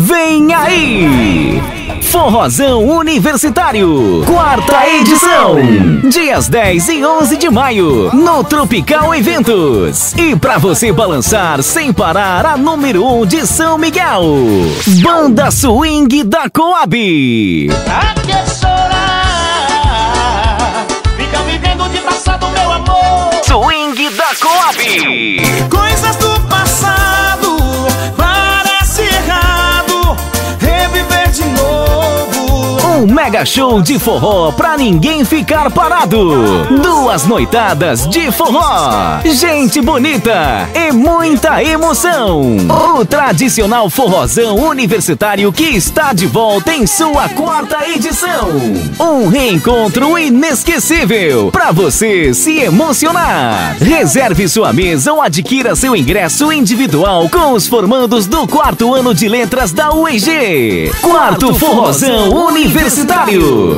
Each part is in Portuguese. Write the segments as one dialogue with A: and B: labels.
A: Vem aí! Forrozão Universitário, 4ª edição, dias 10 e 11 de maio, no Tropical Eventos. E pra você balançar sem parar, a número 1 de São Miguel, Banda Swing da Coab.
B: Aqui é chorar, fica vivendo de passado, meu amor.
A: Swing da Coab.
B: Coisas do passado, parece errado reviver de novo.
A: Um mega show de forró pra ninguém ficar parado. 2 noitadas de forró, gente bonita e muita emoção. O tradicional forrozão universitário que está de volta em sua 4ª edição. Um reencontro inesquecível pra você se emocionar. Reserve sua mesa ou adquira seu ingresso individual com os formandos do 4º ano de letras da UEG. 4º Forrozão Universitário.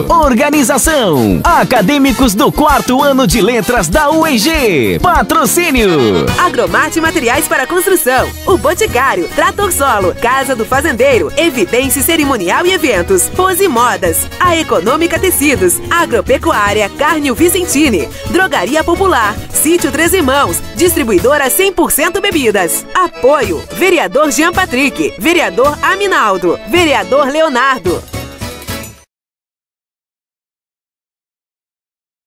A: Organização: acadêmicos do 4º ano de letras da UEG. Patrocínio:
C: Agromate Materiais para Construção, O Boticário, Trator Solo, Casa do Fazendeiro, Evidência Cerimonial e Eventos, Pose Modas, A Econômica Tecidos, Agropecuária Carne Vicentini, Drogaria Popular, Sítio Três Irmãos, Distribuidora 100% Bebidas. Apoio: Vereador Jean Patrick, Vereador Aminaldo, Vereador Leonardo.